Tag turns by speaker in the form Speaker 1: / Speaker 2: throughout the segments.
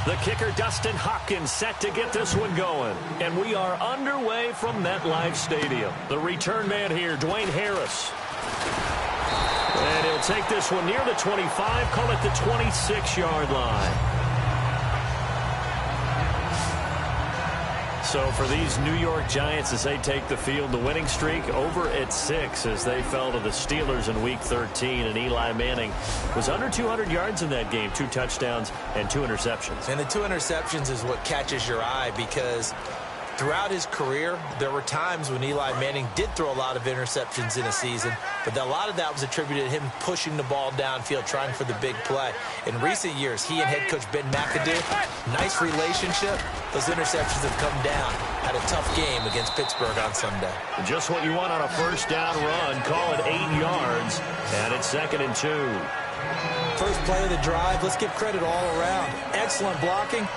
Speaker 1: The kicker, Dustin Hopkins, set to get this one going. And we are underway from MetLife Stadium. The return man here, Dwayne Harris. And he'll take this one near the 25, call it the 26-yard line. So for these New York Giants, as they take the field, the winning streak over at 6 as they fell to the Steelers in Week 13. And Eli Manning was under 200 yards in that game, 2 touchdowns and 2 interceptions.
Speaker 2: And the 2 interceptions is what catches your eye because throughout his career, there were times when Eli Manning did throw a lot of interceptions in a season, but a lot of that was attributed to him pushing the ball downfield, trying for the big play. In recent years, he and head coach Ben McAdoo, nice relationship. Those interceptions have come down. Had a tough game against Pittsburgh on Sunday.
Speaker 1: Just what you want on a first down run. Call it 8 yards, and it's 2nd and 2.
Speaker 2: First play of the drive. Let's give credit all around. Excellent blocking.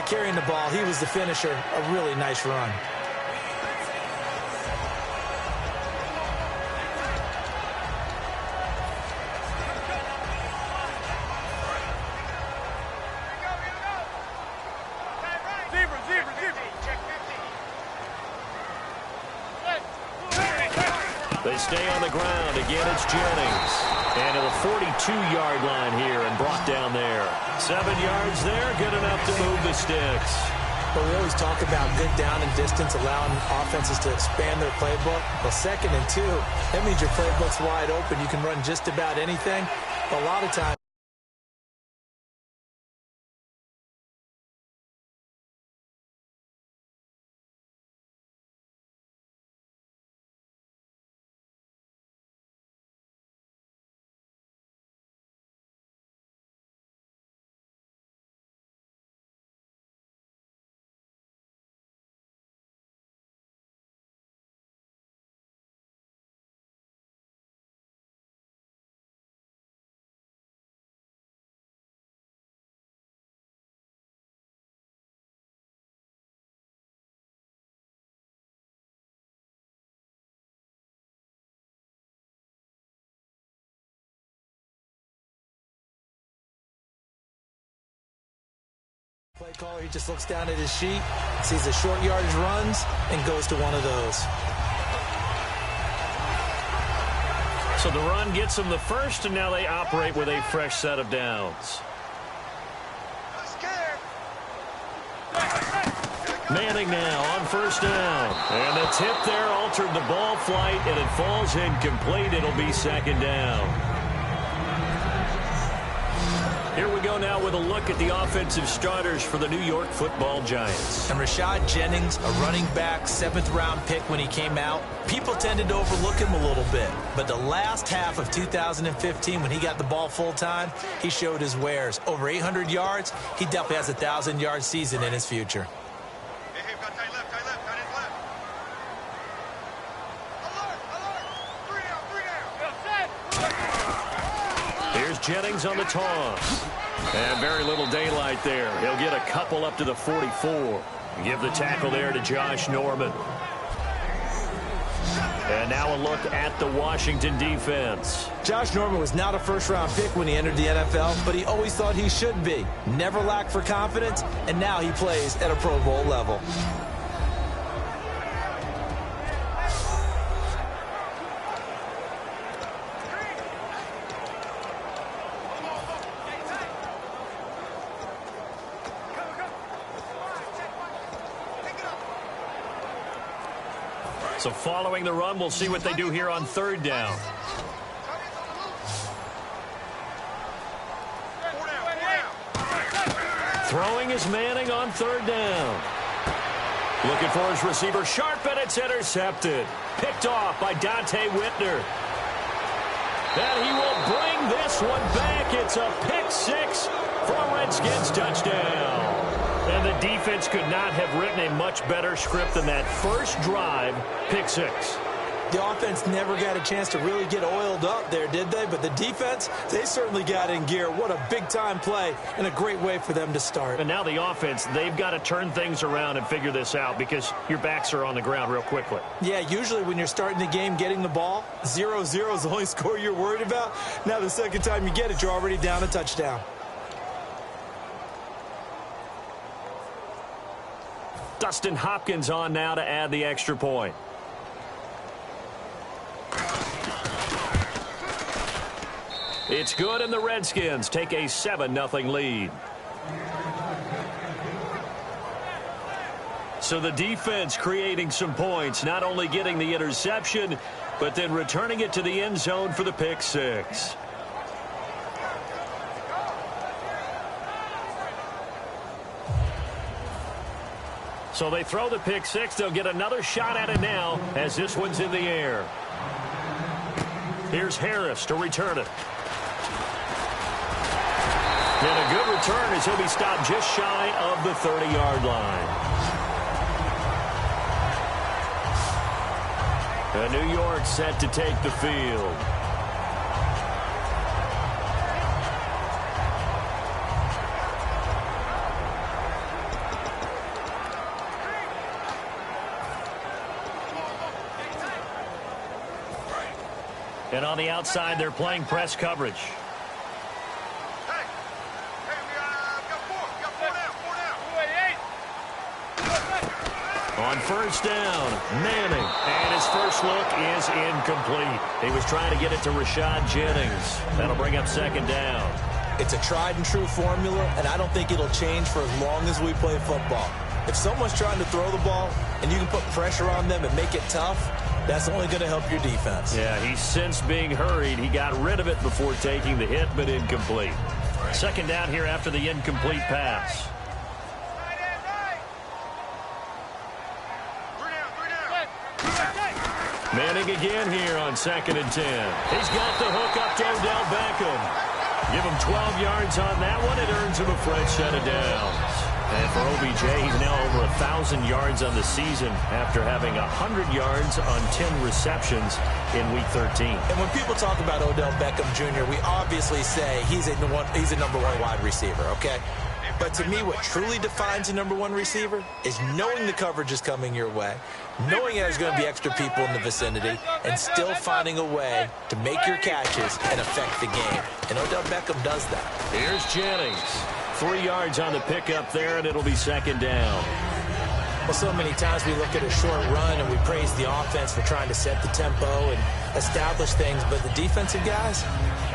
Speaker 2: Carrying the ball, he was the finisher. A really nice run.
Speaker 1: They stay on the ground. Again, it's Jennings. And to the 42-yard line here and brought down there. 7 yards there, good enough to move the sticks.
Speaker 2: But we always talk about good down and distance, allowing offenses to expand their playbook. Well, 2nd and 2, that means your playbook's wide open. You can run just about anything. A lot of times, play caller, he just looks down at his sheet, sees the short yardage runs, and goes to one of those.
Speaker 1: So the run gets them the first, and now they operate with a fresh set of downs. Manning now on first down. And the tip there altered the ball flight, and it falls incomplete. It'll be 2nd down. Here we go now with a look at the offensive starters for the New York Football Giants.
Speaker 2: And Rashad Jennings, a running back, 7th-round pick when he came out. People tended to overlook him a little bit. But the last half of 2015, when he got the ball full-time, he showed his wares. Over 800 yards, he definitely has a 1,000-yard season in his future.
Speaker 1: Jennings on the toss. And very little daylight there. He'll get a couple up to the 44. Give the tackle there to Josh Norman. And now a look at the Washington defense.
Speaker 2: Josh Norman was not a first-round pick when he entered the NFL, but he always thought he should be. Never lacked for confidence, and now he plays at a Pro Bowl level.
Speaker 1: So following the run, we'll see what they do here on third down. Throwing is Manning on third down. Looking for his receiver, sharp, and it's intercepted. Picked off by Dante Whitner. And he will bring this one back. It's a pick six for a Redskins touchdown. And the defense could not have written a much better script than that first drive, pick six.
Speaker 2: The offense never got a chance to really get oiled up there, did they? But the defense, they certainly got in gear. What a big-time play and a great way for them to start.
Speaker 1: And now the offense, they've got to turn things around and figure this out because your backs are on the ground real quickly.
Speaker 2: Yeah, usually when you're starting the game getting the ball, 0-0 is the only score you're worried about. Now the second time you get it, you're already down a touchdown.
Speaker 1: Dustin Hopkins on now to add the extra point. It's good, and the Redskins take a 7-0 lead. So the defense creating some points, not only getting the interception, but then returning it to the end zone for the pick six. So they throw the pick six. They'll get another shot at it now as this one's in the air. Here's Harris to return it. And a good return as he'll be stopped just shy of the 30-yard line. And New York set to take the field. And on the outside, they're playing press coverage. On first down, Manning. And his first look is incomplete. He was trying to get it to Rashad Jennings. That'll bring up second down.
Speaker 2: It's a tried-and-true formula, and I don't think it'll change for as long as we play football. If someone's trying to throw the ball and you can put pressure on them and make it tough, that's only going to help your defense.
Speaker 1: Yeah, he's since being hurried. He got rid of it before taking the hit, but incomplete. Second down here after the incomplete pass. Manning again here on 2nd and 10. He's got the hook up to Odell Beckham. Give him 12 yards on that one. It earns him a fresh set of downs. And for OBJ, he's now over 1,000 yards on the season after having 100 yards on 10 receptions in Week 13.
Speaker 2: And when people talk about Odell Beckham Jr., we obviously say he's a number one wide receiver, okay? But to me, what truly defines a number one receiver is knowing the coverage is coming your way, knowing there's going to be extra people in the vicinity, and still finding a way to make your catches and affect the game. And Odell Beckham does that.
Speaker 1: Here's Jennings. 3 yards on the pickup there, and it'll be second down.
Speaker 2: Well, so many times we look at a short run and we praise the offense for trying to set the tempo and establish things, but the defensive guys,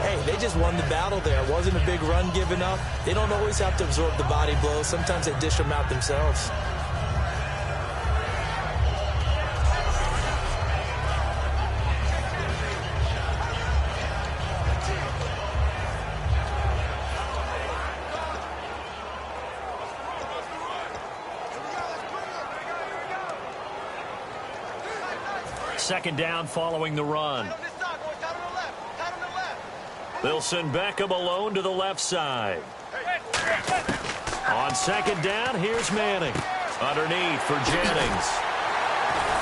Speaker 2: hey, they just won the battle there. It wasn't a big run given up. They don't always have to absorb the body blows. Sometimes they dish them out themselves.
Speaker 1: Second down following the run. They'll send Beckham alone to the left side. On second down, here's Manning. Underneath for Jennings.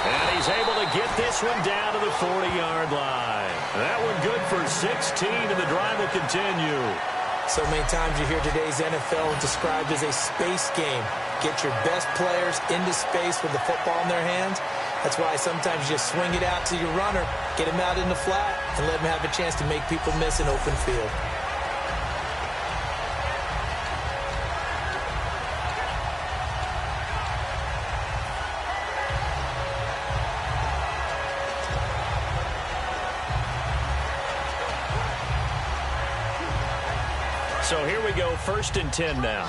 Speaker 1: And he's able to get this one down to the 40-yard line. That one good for 16, and the drive will continue.
Speaker 2: So many times you hear today's NFL described as a space game. Get your best players into space with the football in their hands, That's why sometimes you just swing it out to your runner, get him out in the flat, and let him have a chance to make people miss an open field.
Speaker 1: So here we go, 1st and 10 now.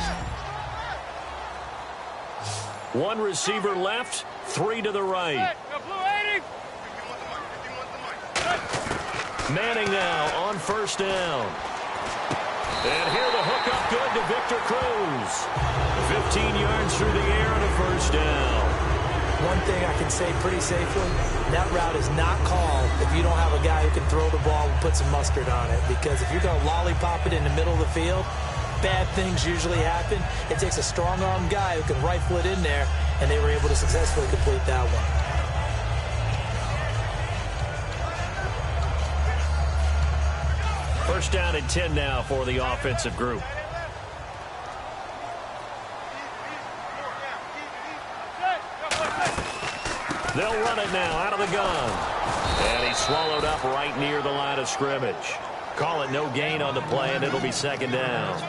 Speaker 1: One receiver left, 3 to the right. Manning now on 1st down. And here the hook up good to Victor Cruz. 15 yards through the air and a 1st down.
Speaker 2: One thing I can say pretty safely, that route is not called if you don't have a guy who can throw the ball and put some mustard on it. Because if you're going to lollipop it in the middle of the field, bad things usually happen. It takes a strong-armed guy who can rifle it in there, and they were able to successfully complete that one.
Speaker 1: First down and 10 now for the offensive group. They'll run it now out of the gun. And he's swallowed up right near the line of scrimmage. Call it no gain on the play, and it'll be 2nd down.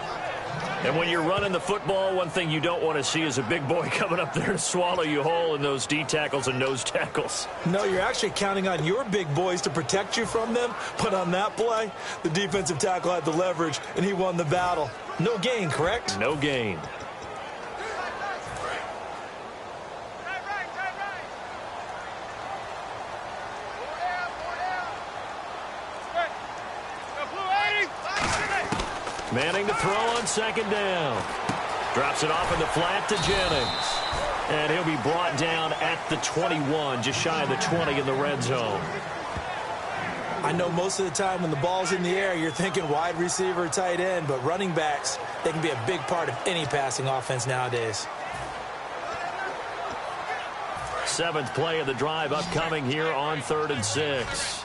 Speaker 1: And when you're running the football, one thing you don't want to see is a big boy coming up there to swallow you whole in those D tackles and nose tackles.
Speaker 2: No, you're actually counting on your big boys to protect you from them. But on that play, the defensive tackle had the leverage, and he won the battle. No gain, correct?
Speaker 1: No gain. Manning to throw on 2nd down. Drops it off in the flat to Jennings. And he'll be brought down at the 21, just shy of the 20 in the red zone.
Speaker 2: I know most of the time when the ball's in the air, you're thinking wide receiver, tight end, but running backs, they can be a big part of any passing offense nowadays.
Speaker 1: 7th play of the drive upcoming here on 3rd and 6.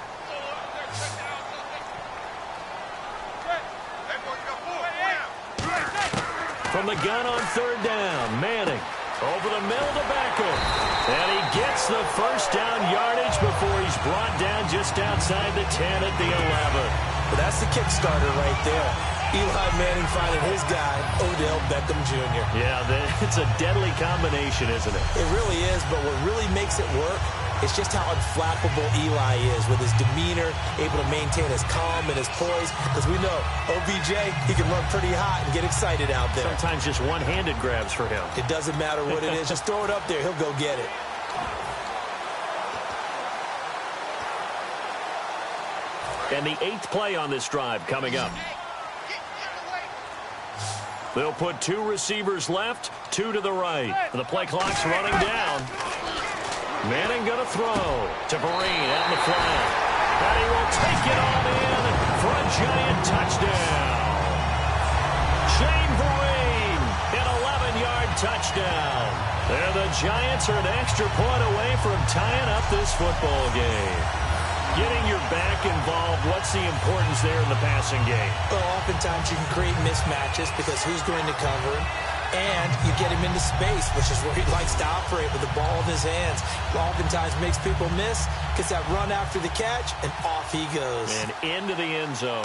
Speaker 1: From the gun on 3rd down, Manning over the middle to Beckham. And he gets the 1st down yardage before he's brought down just outside the 10 at the 11.
Speaker 2: But that's the kickstarter right there. Eli Manning finding his guy, Odell Beckham Jr.
Speaker 1: Yeah, it's a deadly combination, isn't it?
Speaker 2: It really is, but what really makes it work is just how unflappable Eli is with his demeanor, able to maintain his calm and his poise. Because we know, OBJ, he can run pretty hot and get excited out there.
Speaker 1: Sometimes just one-handed grabs for him.
Speaker 2: It doesn't matter what it is. Just throw it up there. He'll go get it.
Speaker 1: And the 8th play on this drive coming up. They'll put 2 receivers left, 2 to the right. The play clock's running down. Manning going to throw to Vereen out in the flat. And he will take it on in for a giant touchdown. Shane Vereen, an 11-yard touchdown. And the Giants are an extra point away from tying up this football game. Getting your back involved, what's the importance there in the passing game?
Speaker 2: Well, oftentimes you can create mismatches because who's going to cover him? And you get him into space, which is where he likes to operate with the ball in his hands. Oftentimes makes people miss, gets that run after the catch, and off he goes.
Speaker 1: And into the end zone.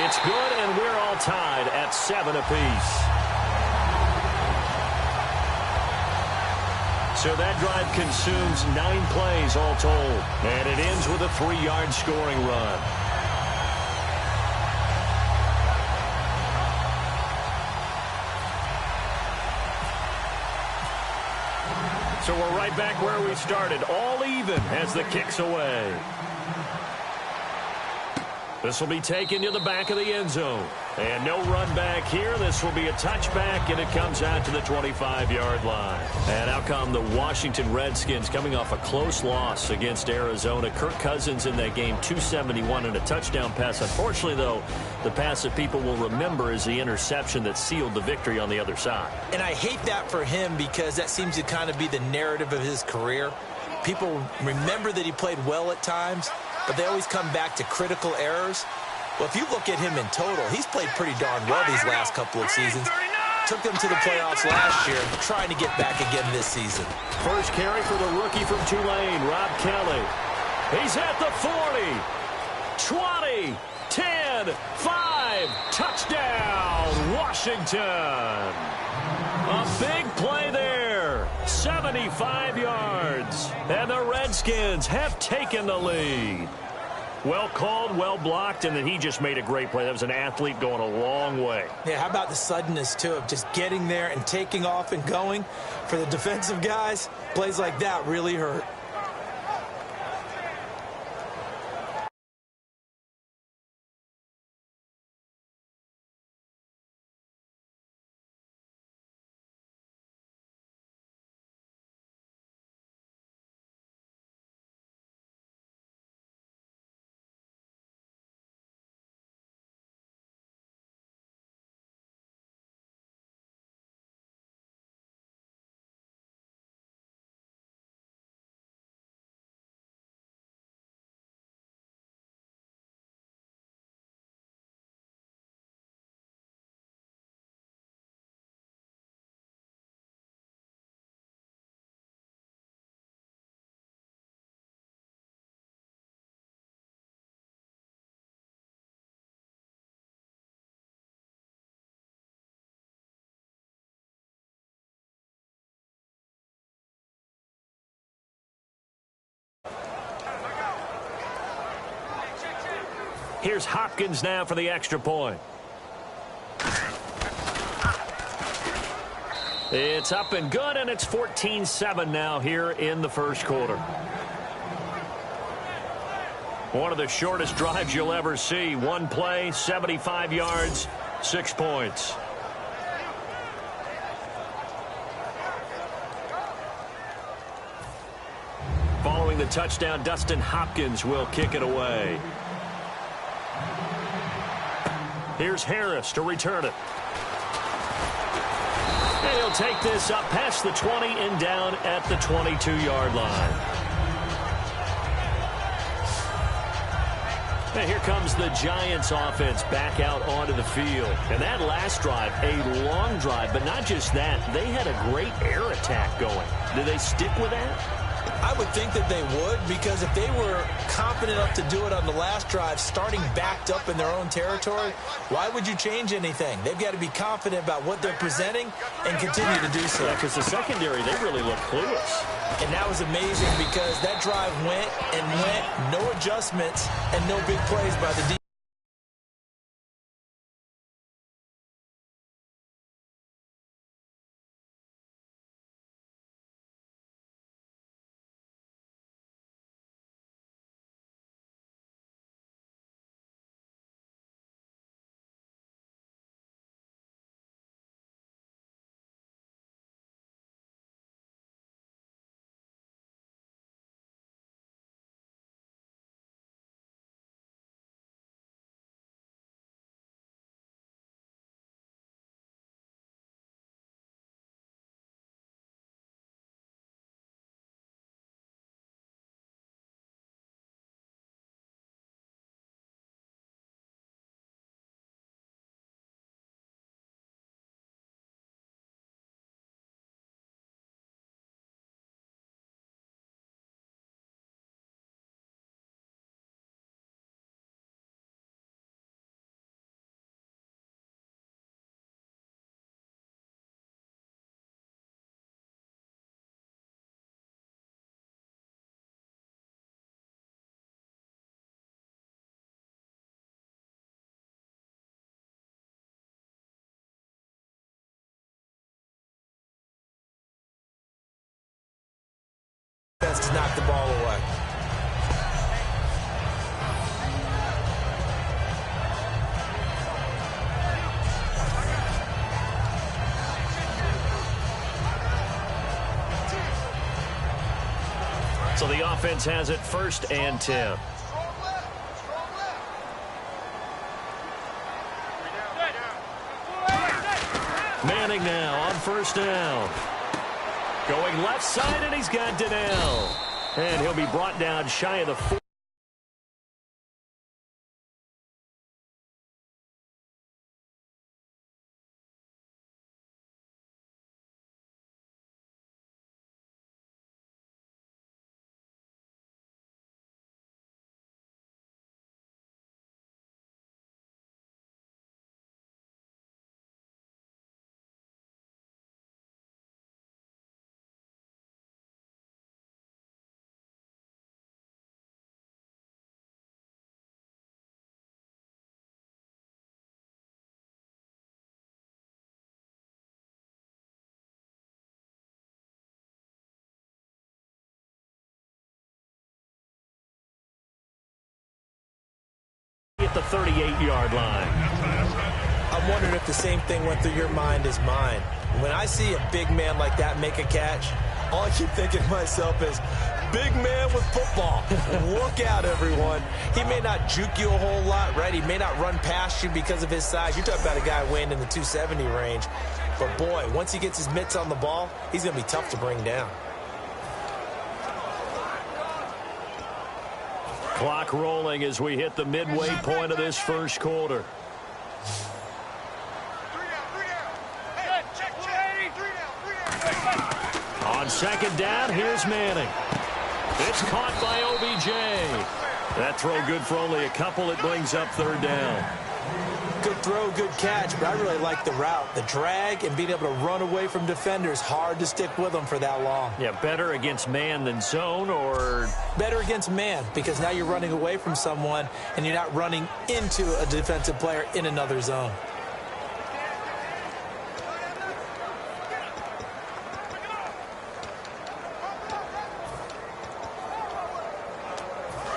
Speaker 1: It's good, and we're all tied at 7 apiece. So that drive consumes 9 plays all told. And it ends with a 3-yard scoring run. So we're right back where we started, all even as the kick's away. This will be taken to the back of the end zone. And no run back here. This will be a touchback, and it comes out to the 25-yard line. And out come the Washington Redskins coming off a close loss against Arizona. Kirk Cousins in that game, 271 and a touchdown pass. Unfortunately, though, the pass that people will remember is the interception that sealed the victory on the other side.
Speaker 2: And I hate that for him because that seems to kind of be the narrative of his career. People remember that he played well at times, but they always come back to critical errors. Well, if you look at him in total, he's played pretty darn well these last couple of seasons. took them to the playoffs last year, trying to get back again this season.
Speaker 1: First carry for the rookie from Tulane, Rob Kelly. He's at the 40, 20, 10, 5, touchdown, Washington. A big play there, 75 yards, and the Redskins have taken the lead. Well called, well blocked, and then he just made a great play. That was an athlete going a long way.
Speaker 2: Yeah, how about the suddenness, too, of just getting there and taking off and going? For the defensive guys, plays like that really hurt.
Speaker 1: Here's Hopkins now for the extra point. It's up and good, and it's 14-7 now here in the first quarter. One of the shortest drives you'll ever see. One play, 75 yards, 6 points. Following the touchdown, Dustin Hopkins will kick it away. Here's Harris to return it. And he'll take this up past the 20 and down at the 22-yard line. And here comes the Giants offense back out onto the field. And that last drive, a long drive, but not just that. They had a great air attack going. Do they stick with that?
Speaker 2: I would think that they would, because if they were confident enough to do it on the last drive, starting backed up in their own territory, why would you change anything? They've got to be confident about what they're presenting and continue to do so.
Speaker 1: Yeah, because the secondary, they really look clueless.
Speaker 2: And that was amazing because that drive went and went, no adjustments and no big plays by the defense. To knock the ball away.
Speaker 1: So the offense has it 1st and 10. Manning now on 1st down. Going left side, and he's got Donnell. And he'll be brought down shy of the 4. the 38-yard line.
Speaker 2: I'm wondering if the same thing went through your mind as mine. When I see a big man like that make a catch, all I keep thinking to myself is, big man with football. Look out, everyone. He may not juke you a whole lot, right? He may not run past you because of his size. You're talking about a guy weighing in the 270 range. But, boy, once he gets his mitts on the ball, he's going to be tough to bring down.
Speaker 1: Clock rolling as we hit the midway point of this first quarter. On second down, here's Manning. It's caught by OBJ. That throw good for only a couple. It brings up third down.
Speaker 2: Good throw, good catch, but I really like the route. The drag and being able to run away from defenders, hard to stick with them for that long.
Speaker 1: Yeah, better against man than zone, or?
Speaker 2: Better against man, because now you're running away from someone and you're not running into a defensive player in another zone.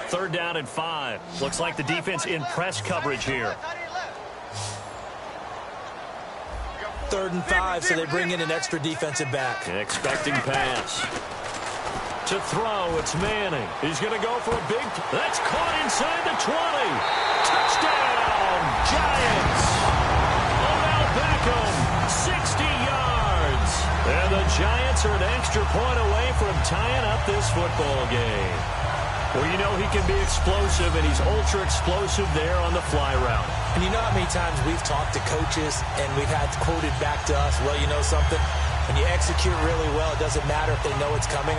Speaker 1: Third down and 5. Looks like the defense in press coverage here.
Speaker 2: 3rd and 5, so they bring in an extra defensive back.
Speaker 1: Expecting pass. To throw, it's Manning. He's going to go for a big... That's caught inside the 20. Touchdown, Giants. Odell Beckham, 60 yards. And the Giants are an extra point away from tying up this football game. Well, you know he can be explosive, and he's ultra-explosive there on the fly route.
Speaker 2: And you know how many times we've talked to coaches and we've had quoted back to us, well, you know something? When you execute really well, it doesn't matter if they know it's coming.